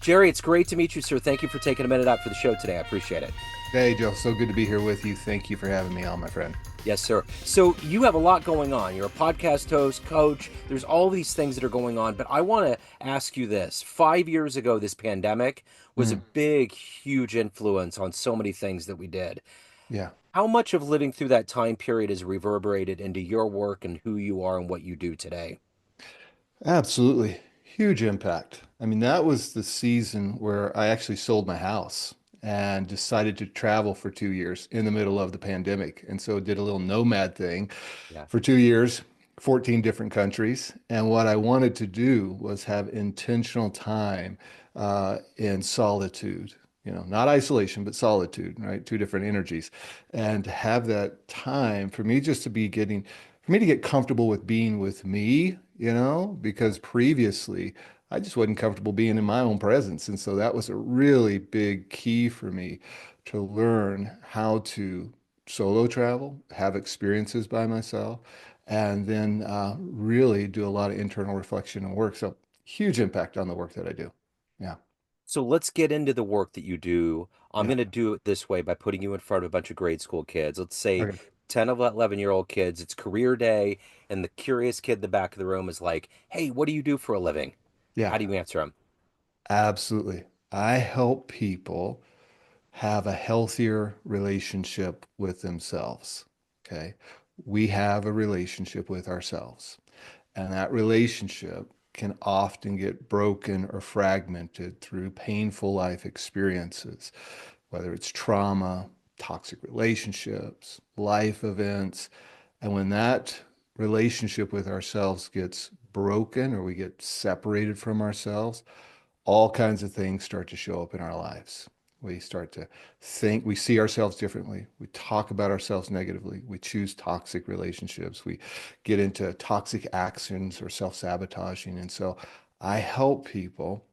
Jerry, it's great to meet you, sir. Thank you for taking a minute out for the show today. I appreciate it. Hey, Joe. So good to be here with you. Thank you for having me on, my friend. Yes, sir. So you have a lot going on. You're a podcast host, coach. There's all these things that are going on. But I want to ask you this. 5 years ago, this pandemic was a Mm, big, huge influence on so many things that we did. yeah, How much of living through that time period has reverberated into your work and who you are and what you do today? absolutely. Huge impact. I mean, that was the season where I actually sold my house and decided to travel for 2 years in the middle of the pandemic. And so did a little nomad thing Yeah. for 2 years, 14 different countries. And what I wanted to do was have intentional time in solitude, not isolation, but solitude, right? Two different energies. And to have that time for me just to be getting, for me to get comfortable with being with me, because previously I just wasn't comfortable being in my own presence. And so that was a really big key for me to learn how to solo travel, have experiences by myself, and then really do a lot of internal reflection and work. So huge impact on the work that I do. Yeah. So let's get into the work that you do. I'm Yeah. going to do it this way by putting you in front of a bunch of grade school kids. Let's say Okay. 10 of 11-year-old kids. It's career day, and the curious kid in the back of the room is like, "Hey, what do you do for a living?" Yeah. How do you answer them? Absolutely. I help people have a healthier relationship with themselves. Okay. We have a relationship with ourselves, and that relationship can often get broken or fragmented through painful life experiences, whether it's trauma, toxic relationships, life events. And when that relationship with ourselves gets broken or we get separated from ourselves, all kinds of things start to show up in our lives. We start to think, we see ourselves differently. We talk about ourselves negatively. We choose toxic relationships. We get into toxic actions or self-sabotaging. And so I help people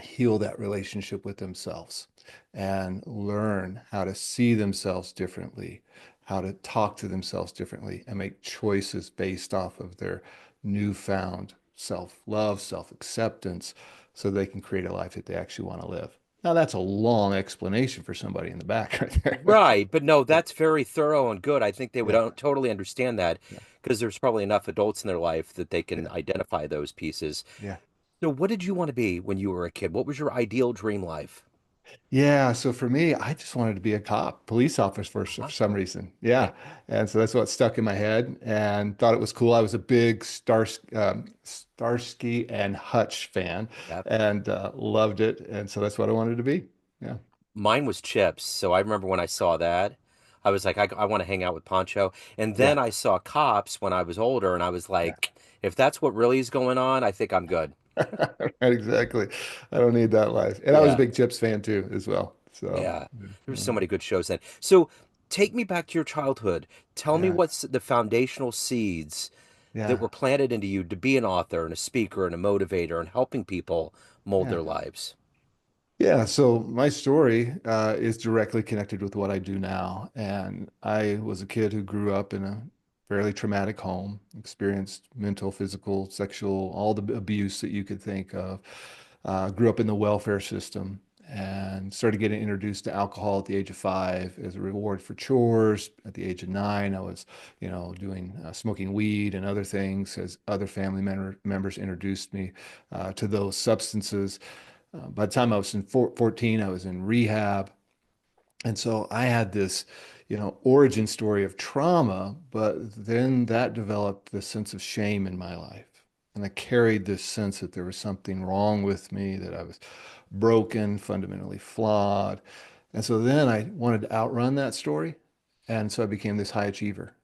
heal that relationship with themselves and learn how to see themselves differently, how to talk to themselves differently, and make choices based off of their newfound self-love, self-acceptance, so they can create a life that they actually want to live. Now, that's a long explanation for somebody in the back right there. Right, but no, that's very thorough and good. I think they would Yeah, totally understand that yeah, because there's probably enough adults in their life that they can yeah, identify those pieces. yeah. So, what did you want to be when you were a kid? What was your ideal dream life? Yeah, so for me, I just wanted to be a cop, police officer for Huh? some reason. Yeah. Yeah. And so that's what stuck in my head and thought it was cool. I was a big Starsky and Hutch fan Yep. and loved it. And so that's what I wanted to be. Yeah. Mine was Chips. So I remember when I saw that, I was like, I want to hang out with Poncho. And Yeah. then I saw Cops when I was older, and I was Yeah. like, if that's what really is going on, I think I'm good. Right, exactly. I don't need that life. And I was a Yeah. big Chips fan too, as well. So, Yeah. There's yeah. so many good shows then. So take me back to your childhood. Tell me Yeah. what's the foundational seeds that Yeah. were planted into you to be an author and a speaker and a motivator and helping people mold Yeah. their lives. Yeah, so my story is directly connected with what I do now. And I was a kid who grew up in a fairly traumatic home, experienced mental, physical, sexual, all the abuse that you could think of. Grew up in the welfare system and started getting introduced to alcohol at the age of 5 as a reward for chores. At the age of 9, I was, doing smoking weed and other things as other family members introduced me to those substances. By the time I was in 14, I was in rehab. And so I had this, origin story of trauma, but then that developed this sense of shame in my life. And I carried this sense that there was something wrong with me, that I was broken, fundamentally flawed. And so then I wanted to outrun that story. And so I became this high achiever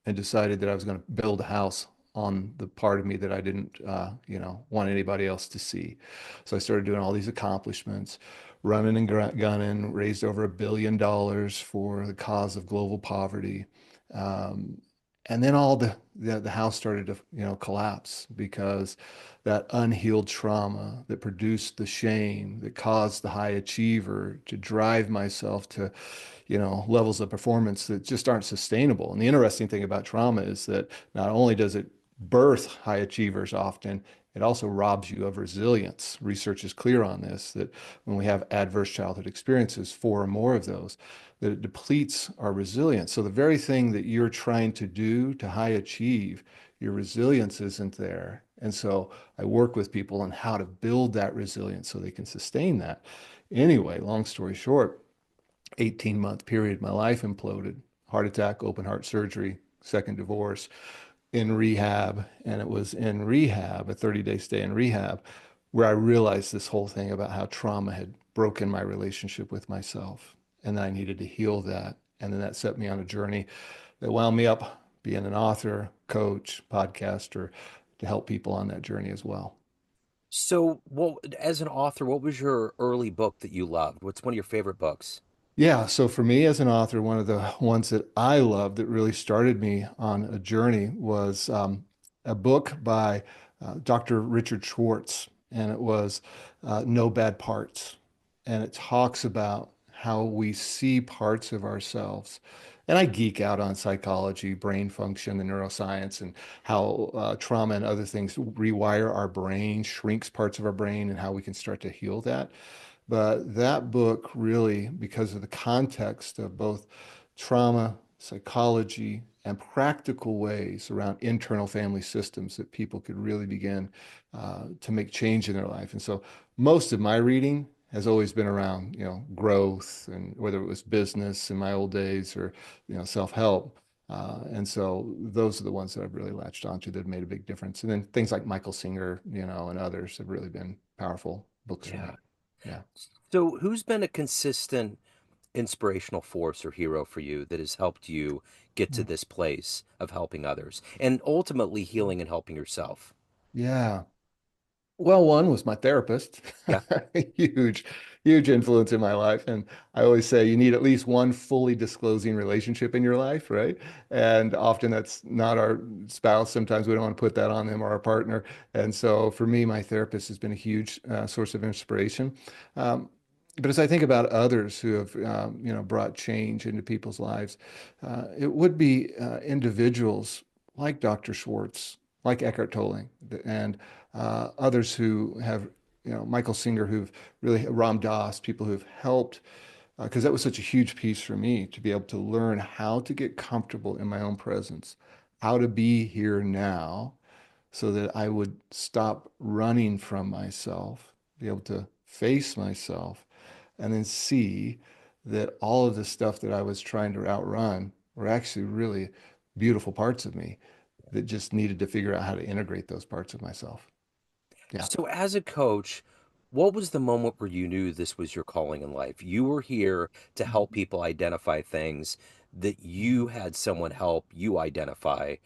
and decided that I was going to build a house on the part of me that I didn't, want anybody else to see. So I started doing all these accomplishments, running and gunning, raised over $1 billion for the cause of global poverty. Um, and then all the house started to, collapse because that unhealed trauma that produced the shame that caused the high achiever to drive myself to, levels of performance that just aren't sustainable. And the interesting thing about trauma is that not only does it birth high achievers often, It also robs you of resilience. Research is clear on this, that when we have adverse childhood experiences, four or more of those, that it depletes our resilience. So the very thing that you're trying to do to high achieve, your resilience isn't there. And so I work with people on how to build that resilience so they can sustain that. Anyway, long story short, 18-month period, my life imploded. Heart attack, open heart surgery, second divorce, in rehab. And it was in rehab, a 30-day stay in rehab, where I realized this whole thing about how trauma had broken my relationship with myself. And that I needed to heal that. And then that set me on a journey that wound me up being an author, coach, podcaster to help people on that journey as well. So, what, as an author, what was your early book that you loved? What's one of your favorite books? Yeah, so for me as an author, one of the ones that I loved that really started me on a journey was a book by Dr. Richard Schwartz, and it was No Bad Parts. And it talks about how we see parts of ourselves. And I geek out on psychology, brain function, and neuroscience, and how trauma and other things rewire our brain, shrinks parts of our brain, and how we can start to heal that. But that book really, because of the context of both trauma, psychology, and practical ways around internal family systems that people could really begin to make change in their life. And so most of my reading has always been around, growth and whether it was business in my old days or, self-help. And so those are the ones that I've really latched onto that have made a big difference. And then things like Michael Singer, and others have really been powerful books for Yeah. me. Yeah. So, who's been a consistent inspirational force or hero for you that has helped you get to this place of helping others and ultimately healing and helping yourself? Yeah. Well, one was my therapist. Yeah. Huge, huge influence in my life. And I always say you need at least one fully disclosing relationship in your life, right? And often that's not our spouse. Sometimes we don't want to put that on them or our partner. And so for me, my therapist has been a huge source of inspiration. Um, but as I think about others who have, brought change into people's lives, it would be individuals like Dr. Schwartz, like Eckhart Tolle, and others who have, Michael Singer, who've really, Ram Dass, people who've helped, because that was such a huge piece for me to be able to learn how to get comfortable in my own presence, how to be here now so that I would stop running from myself, be able to face myself, and then see that all of the stuff that I was trying to outrun were actually really beautiful parts of me that just needed to figure out how to integrate those parts of myself. Yeah. So, as a coach, what was the moment where you knew this was your calling in life? You were here to help people identify things that you had someone help you identify.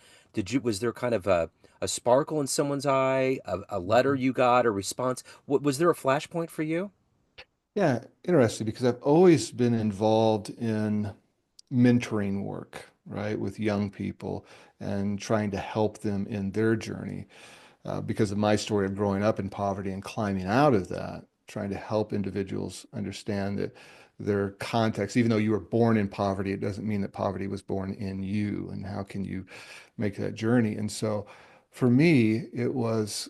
Was there kind of a sparkle in someone's eye, a letter you got, a response? Was there a flashpoint for you? Yeah, interesting because I've always been involved in mentoring work, right, with young people and trying to help them in their journey. Because of my story of growing up in poverty and climbing out of that, trying to help individuals understand that their context, even though you were born in poverty, it doesn't mean that poverty was born in you. And how can you make that journey? And so for me, it was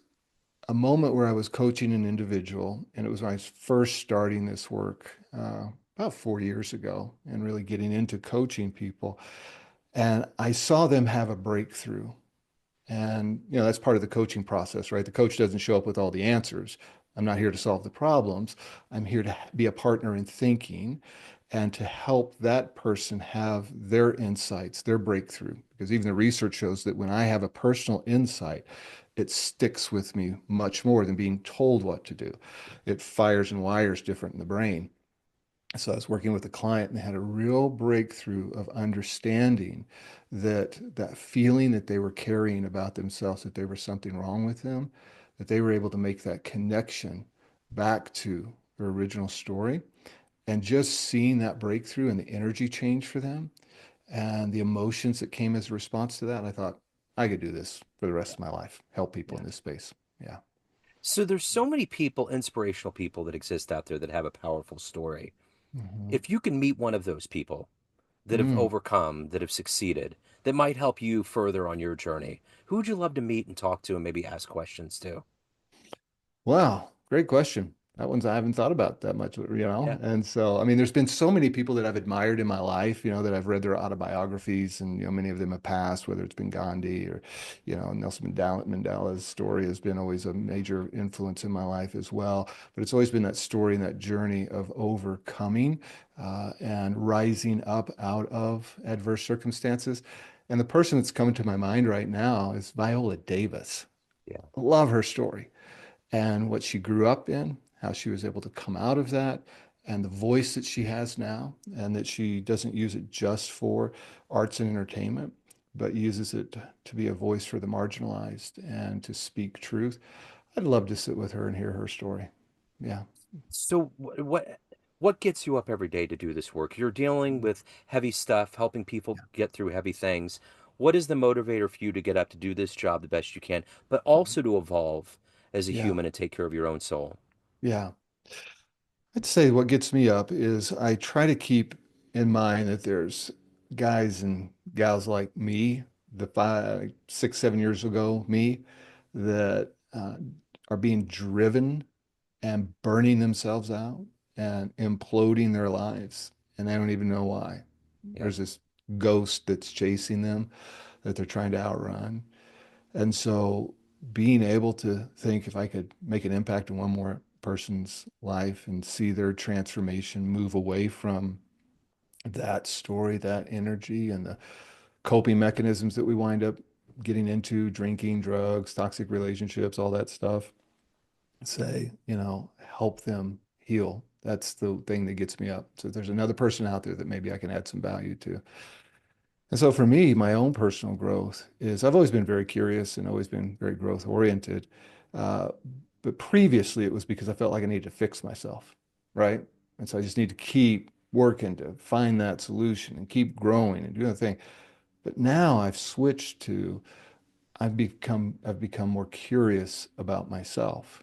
a moment where I was coaching an individual, and it was when I was first starting this work about 4 years ago and really getting into coaching people. And I saw them have a breakthrough. And, that's part of the coaching process, right? The coach doesn't show up with all the answers. I'm not here to solve the problems. I'm here to be a partner in thinking and to help that person have their insights, their breakthrough. Because even the research shows that when I have a personal insight, it sticks with me much more than being told what to do. It fires and wires different in the brain. So I was working with a client and they had a real breakthrough of understanding that feeling that they were carrying about themselves, that there was something wrong with them, that they were able to make that connection back to their original story. And just seeing that breakthrough and the energy change for them and the emotions that came as a response to that, I thought I could do this for the rest of my life, help people in Yeah. this space. Yeah. So there's so many people, inspirational people that exist out there that have a powerful story. Mhm. If you can meet one of those people that have Mm. overcome, that have succeeded, that might help you further on your journey, who would you love to meet and talk to and maybe ask questions to? Wow, great question. That one's I haven't thought about that much, Yeah. And so, I mean, there's been so many people that I've admired in my life, that I've read their autobiographies, and many of them have passed, whether it's been Gandhi or, Nelson Mandela's story has been always a major influence in my life as well. But it's always been that story and that journey of overcoming and rising up out of adverse circumstances. And the person that's coming to my mind right now is Viola Davis. Yeah. Love her story and what she grew up in, how she was able to come out of that, and the voice that she has now, and that she doesn't use it just for arts and entertainment, but uses it to be a voice for the marginalized and to speak truth. I'd love to sit with her and hear her story. Yeah, So what gets you up every day to do this work? You're dealing with heavy stuff, helping people get through heavy things. What is the motivator for you to get up to do this job the best you can, but also to evolve as a yeah, human and take care of your own soul? yeah. I'd say what gets me up is I try to keep in mind that there's guys and gals like me, the 5, 6, 7 years ago, me, that are being driven and burning themselves out and imploding their lives. And they don't even know why. Yeah. There's this ghost that's chasing them that they're trying to outrun. And so being able to think if I could make an impact in one more person's life and see their transformation move away from that story, that energy, and the coping mechanisms that we wind up getting into, drinking, drugs, toxic relationships, all that stuff, say, help them heal. That's the thing that gets me up. So if there's another person out there that maybe I can add some value to. And so for me, my own personal growth is I've always been very curious and always been very growth oriented. Uh, but previously, it was because I felt like I needed to fix myself, right? And so I just need to keep working to find that solution and keep growing and doing the thing. But now I've switched to I've become more curious about myself.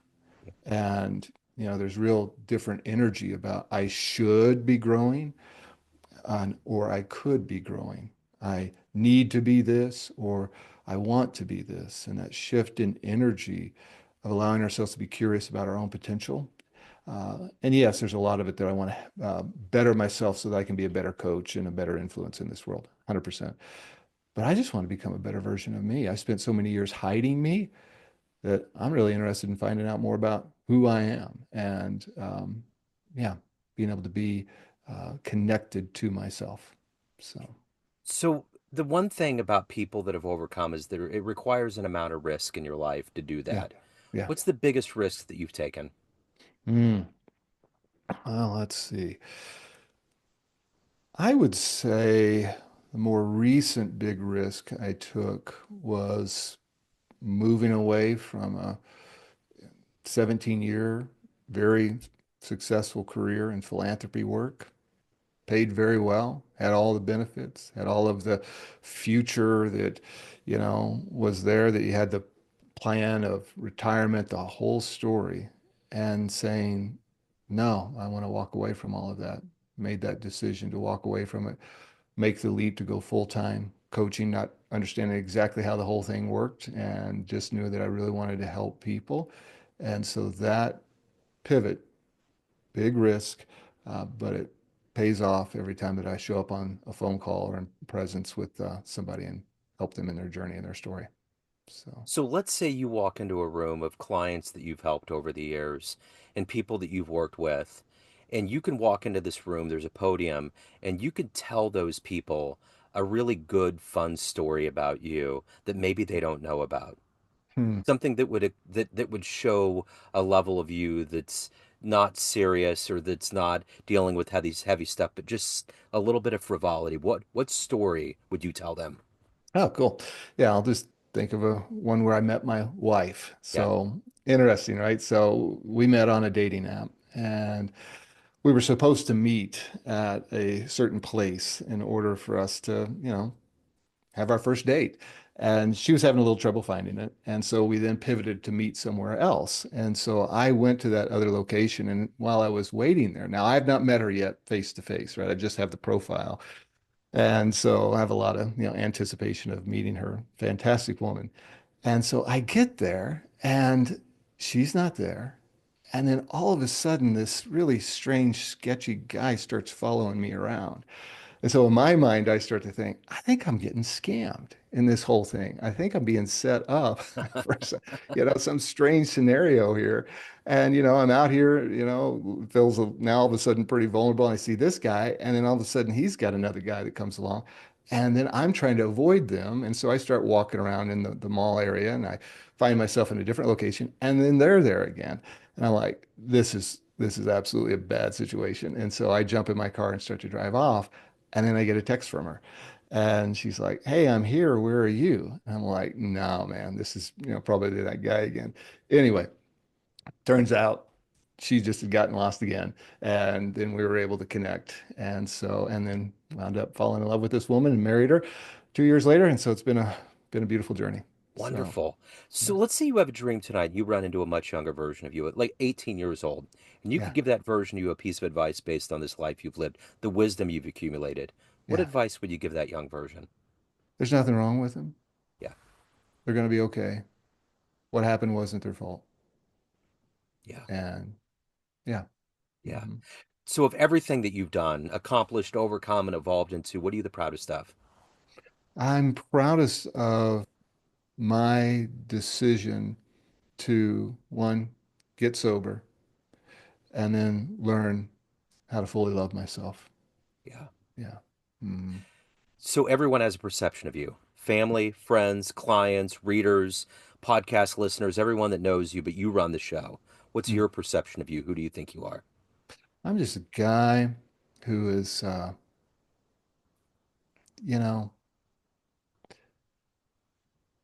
And there's real different energy about I should be growing or I could be growing. I need to be this, or I want to be this. And that shift in energy of allowing ourselves to be curious about our own potential. And yes, there's a lot of it that I want to better myself so that I can be a better coach and a better influence in this world, 100%. But I just want to become a better version of me. I spent so many years hiding me that I'm really interested in finding out more about who I am and, yeah, being able to be connected to myself. So, So the one thing about people that have overcome is that it requires an amount of risk in your life to do yeah, that. yeah. What's the biggest risk that you've taken? Mm. Well, let's see. I would say the more recent big risk I took was moving away from a 17-year, very successful career in philanthropy work, paid very well, had all the benefits, had all of the future that, was there, that you had the plan of retirement, the whole story, and saying, no, I want to walk away from all of that. Made that decision to walk away from it, make the leap to go full-time coaching, not understanding exactly how the whole thing worked, and just knew that I really wanted to help people. And so that pivot, big risk, but it pays off every time that I show up on a phone call or in presence with somebody and help them in their journey and their story. So, So let's say you walk into a room of clients that you've helped over the years and people that you've worked with, and you can walk into this room, there's a podium, and you could tell those people a really good, fun story about you that maybe they don't know about. hmm. Something that would show a level of you that's not serious or that's not dealing with heavy stuff, but just a little bit of frivolity. What story would you tell them? Oh, cool. Yeah, I'll just think of a one where I met my wife. Yeah. So interesting, right? So we met on a dating app and we were supposed to meet at a certain place in order for us to, have our first date. And she was having a little trouble finding it. And so we then pivoted to meet somewhere else. And so I went to that other location. And while I was waiting there, now I have not met her yet face to face, right? I just have the profile. And so I have a lot of, anticipation of meeting her. Fantastic woman. And so I get there and she's not there. And then all of a sudden, this really strange, sketchy guy starts following me around. And so in my mind, I start to think, I think I'm getting scammed in this whole thing. I think I'm being set up for some strange scenario here. And, I'm out here, feels now all of a sudden pretty vulnerable. And I see this guy, and then all of a sudden he's got another guy that comes along. And then I'm trying to avoid them. And so I start walking around in the mall area and I find myself in a different location. And then they're there again. And I'm like, this is absolutely a bad situation. And so I jump in my car and start to drive off. And then I get a text from her. And she's like, "Hey, I'm here. Where are you?" And I'm like, "No, man, this is, probably that guy again." Anyway, turns out she just had gotten lost again. And then we were able to connect. And then wound up falling in love with this woman and married her 2 years later. And so it's been a beautiful journey. So Wonderful. yeah, So let's say you have a dream tonight. You run into a much younger version of you at like 18 years old, and you yeah, could give that version of you a piece of advice based on this life you've lived, the wisdom you've accumulated. What yeah. advice would you give that young version? There's nothing wrong with them. Yeah, They're going to be okay. What happened wasn't their fault. yeah, And yeah. yeah. Mhm. So, of everything that you've done, accomplished, overcome, and evolved into, what are you the proudest of? I'm proudest of my decision to one, get sober and then learn how to fully love myself. Yeah. Yeah. Mm. So, everyone has a perception of you family, friends, clients, readers, podcast listeners, everyone that knows you, but you run the show. What's Mm. your perception of you? Who do you think you are? I'm just a guy who is, you know,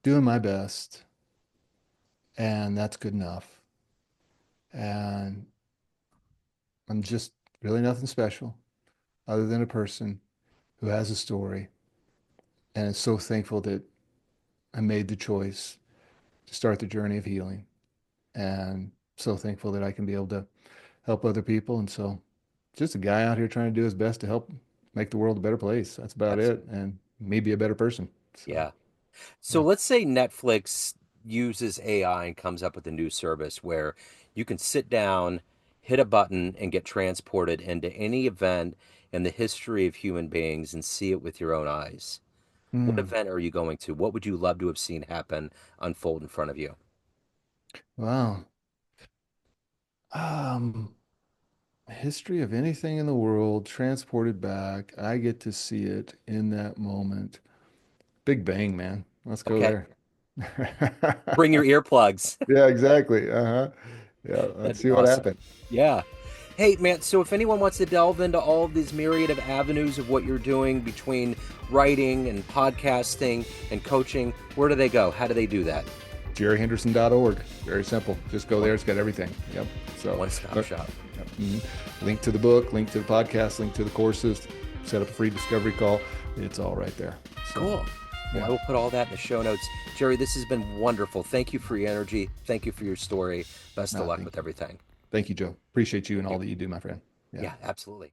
doing my best, and that's good enough. And I'm just really nothing special other than a person who has a story and is so thankful that I made the choice to start the journey of healing. And so thankful that I can be able to help other people. And so just a guy out here trying to do his best to help make the world a better place. That's about it. Absolutely. And me be a better person. So Yeah. So yeah. let's say Netflix uses AI and comes up with a new service where you can sit down, hit a button, and get transported into any event in the history of human beings and see it with your own eyes. What Hmm. event are you going to? What would you love to have seen happen unfold in front of you? Wow. Um, History of anything in the world transported back. I get to see it in that moment. Big Bang, man. Let's go Okay. there. Bring your earplugs. Yeah, exactly. Uh-huh. Yeah, let's That'd be see what awesome. happens. Yeah. Hey, man, so if anyone wants to delve into all of these myriad of avenues of what you're doing between writing and podcasting and coaching, where do they go? How do they do that? JerryHenderson.org. Very simple. Just go One, there. It's got everything. Yep. So, one-stop but, shop. yep. Link to the book, link to the podcast, link to the courses, set up a free discovery call. It's all right there. So, Cool. Well, I yeah, will put all that in the show notes. Jerry, this has been wonderful. Thank you for your energy. Thank you for your story. Best of luck thank with you. everything. Thank you, Joe. Appreciate you and Thank all you. that you do, my friend. Yeah. Yeah, absolutely.